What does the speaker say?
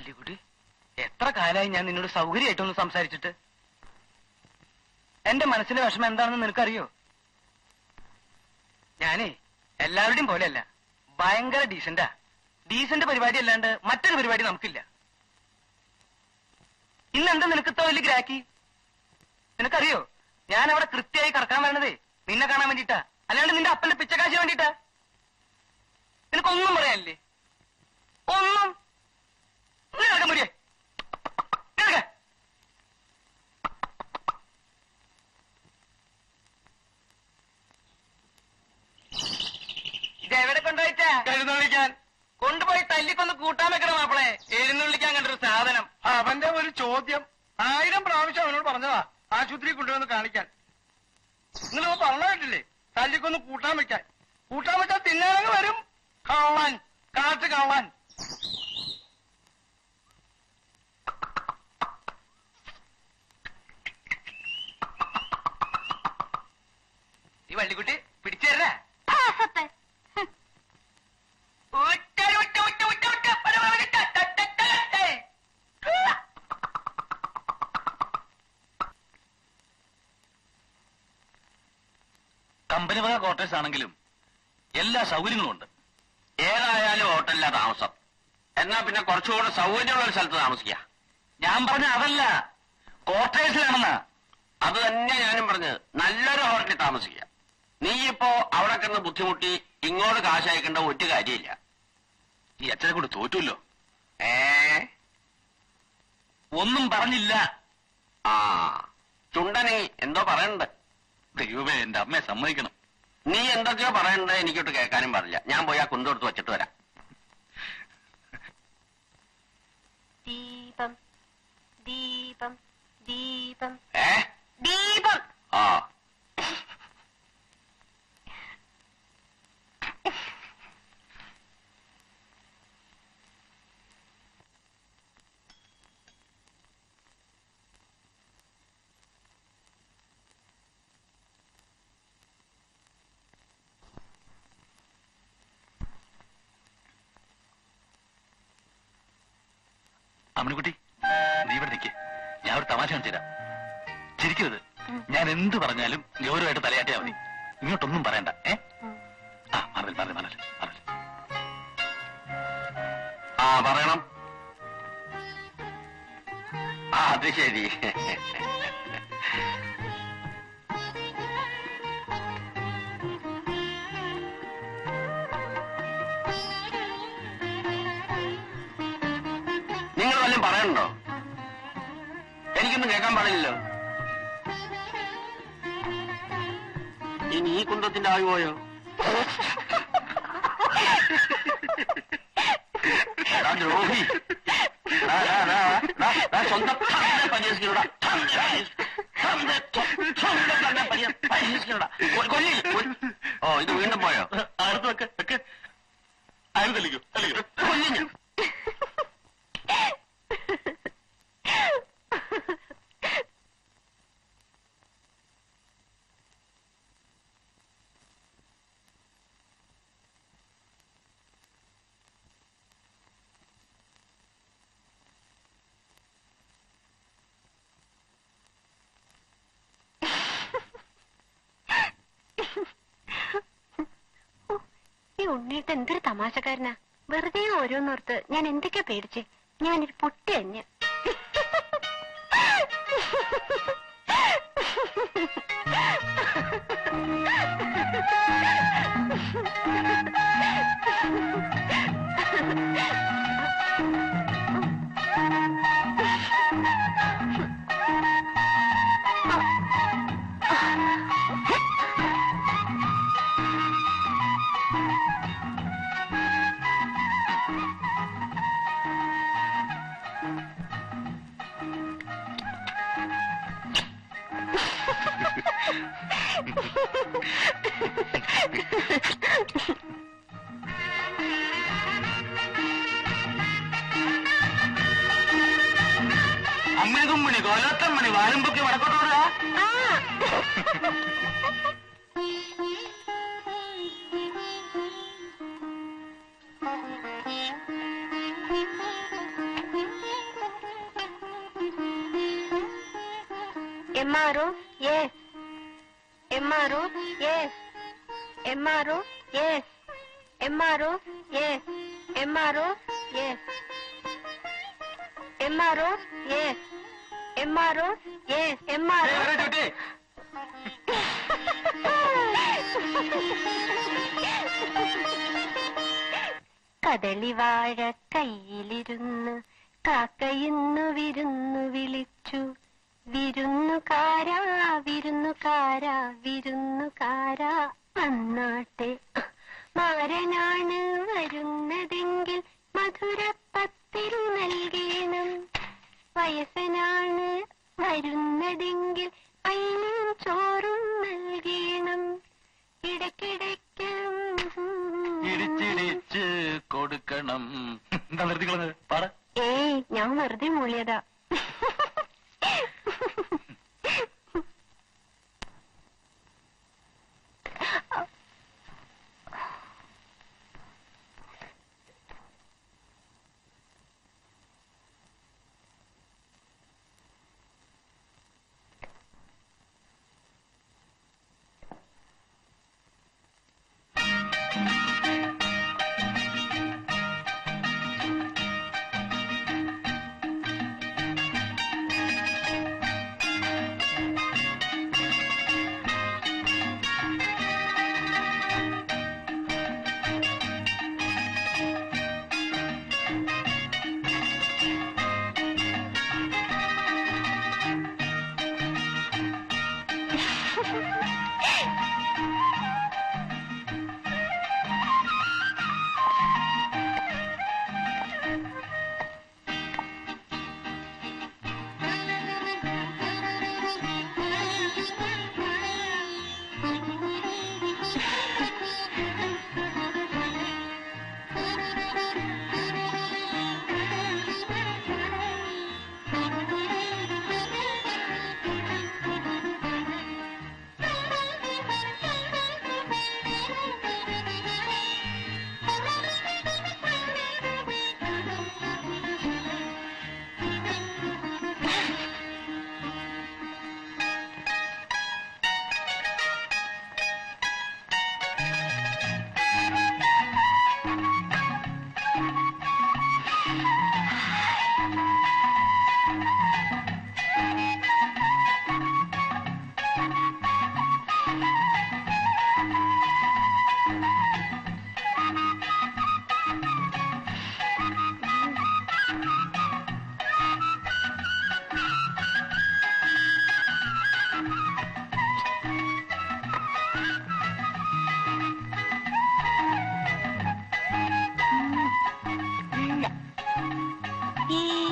വല്യകുട്ടി, എത്ര കാലമായി ഞാൻ നിന്നോട് സൗകര്യമായിട്ടൊന്ന് സംസാരിച്ചിട്ട്. എന്റെ മനസ്സിന്റെ വിഷമം എന്താണെന്ന് നിനക്കറിയോ? ഞാനേ എല്ലാവരുടെയും പോലെയല്ല, ഭയങ്കര ഡീസന്റാ. ഡീസന്റ് പരിപാടി അല്ലാണ്ട് മറ്റൊരു പരിപാടി നമുക്കില്ല. ഇന്നെന്താ നിനക്ക് ഇത്ര വലിയ ഗ്രാക്കി? നിനക്കറിയോ, ഞാൻ അവിടെ കൃത്യമായി കറക്കാൻ വരണതേ നിന്നെ കാണാൻ വേണ്ടിട്ടാ, അല്ലാണ്ട് നിന്റെ അപ്പന്റെ പിച്ചക്കാശ് വേണ്ടിട്ടാ. നിനക്കൊന്നും പറയാനില്ലേ? ഒന്നും. നിനക്കാൻ മതിയേ? ഇതെവിടെ കൊണ്ടുപോയിട്ടാ? എഴുന്നള്ളിക്കാൻ കൊണ്ടുപോയി തല്ലിക്കൊന്ന് കൂട്ടാൻ വെക്കണം മാപ്പിളെ. എഴുന്നള്ളിക്കാൻ കണ്ടൊരു സാധനം. അവന്റെ ഒരു ചോദ്യം 1000 പ്രാവശ്യം അവനോട് പറഞ്ഞതാ ആശുപത്രി കൊണ്ടുവന്ന് കാണിക്കാൻ. നിങ്ങൾ പറഞ്ഞിട്ടില്ലേ തല്ലിക്കൊന്ന് കൂട്ടാൻ വെക്കാൻ? കൂട്ടാൻ വെച്ചാൽ തിന്നാനങ്ങ് വരും. കള്ളാൻ, കാറ്റ് കള്ളാൻ. ഈ വള്ളിക്കുട്ടി പിടിച്ചു തരണേ. കമ്പനി വക ക്വാർട്ടേഴ്സ് ആണെങ്കിലും എല്ലാ സൗകര്യങ്ങളും ഉണ്ട്. ഏതായാലും ഹോട്ടലിലാ താമസം. എന്നാ പിന്നെ കുറച്ചുകൂടെ സൗകര്യമുള്ള ഒരു സ്ഥലത്ത് താമസിക്കുക. ഞാൻ പറഞ്ഞ അതല്ല, ക്വാർട്ടേഴ്സിലാണെന്നാ. അത് തന്നെ ഞാനും പറഞ്ഞത്. നല്ലൊരു ഹോട്ടലിൽ താമസിക്കുക. നീ ഇപ്പോ അവിടെ കിടന്ന് ബുദ്ധിമുട്ടി ഇങ്ങോട്ട് കാശ് അയക്കേണ്ട ഒരു കാര്യമില്ല. ഈ അച്ഛനെ കൊണ്ട് തോറ്റുമല്ലോ. ഒന്നും പറഞ്ഞില്ല. ആ ചുണ്ടനെ എന്തോ പറയണ്ട്. ദൈവമേ, എന്റെ അമ്മയെ സമ്മതിക്കണം. നീ എന്തൊക്കെയോ പറയണ്ടേ, എനിക്കൊട്ട് കേൾക്കാനും പാടില്ല. ഞാൻ പോയി ആ കുന്തെടുത്ത് വെച്ചിട്ട് വരാം. ദീപം ദീപം ദീപം ദീപം. ആ അമ്മണിക്കുട്ടി, നീ ഇവിടെ നിൽക്കേ. ഞാൻ ഒരു തമാശ കാണിച്ചു തരാം. ചിരിക്കരുത്. ഞാൻ എന്ത് പറഞ്ഞാലും ഗൗരവമായിട്ട് തലയാട്ടിയാ മതി. ഇങ്ങോട്ടൊന്നും പറയണ്ട. ആ മറന്നില്ല. ആ പറയണം. ആ അത് ശരി. നിങ്ങൾ വല്ലതും പറയണ്ടോ? എനിക്കൊന്നും കേൾക്കാൻ പാടില്ലല്ലോ. ഇനി ഈ കുന്തത്തിന്റെ ആവി പോയോ? ദ്രോഹി, സ്വന്തം പരിഹസിക്കണ കൊല്ലി. ഓ ഇത് വീണ്ടും പോയോ? അടുത്ത് തല്ലിക്കോ കൊല്ലി. ഉണ്ണിയിട്ട് എന്തൊരു തമാശക്കാരനാ. വെറുതെ ഓരോന്നോർത്ത് ഞാൻ എന്തൊക്കെയാ പേടിച്ചേ. ഞാനൊരു പൊട്ടി അഞ്ഞ്. അമ്മേകുമ്മണി കോലോത്തമ്മണി വാരുമ്പൊക്കെ വടക്കോട്ടോടാ. MRO, yes. MRO, yes. MRO, yes. MRO, yes. MRO, yes. MRO, yes. MRO, yes. MRO. ചുട്ടി കദളിവാഴ കയ്യിലിരുന്ന് കാക്കയിന്നു വിരുന്നു വിളിച്ചു. വിരുന്നുകാരാ വിരുന്നുകാരാ വിരുന്നുകാരാ വന്നാട്ടെ. മാരനാണ് വരുന്നതെങ്കിൽ മധുരപ്പത്തിൽ നൽകേണം. വയസ്സനാണ് വരുന്നതെങ്കിൽ അയിനും ചോറും നൽകേണം. ഇടയ്ക്കിടയ്ക്ക് ഇടിച്ചിടിച്ച് കൊടുക്കണം. എന്താ നിർത്തിക്കളത്? പാട. ഏയ്, ഞാൻ വെറുതെ മൂളിയതാ. ഈ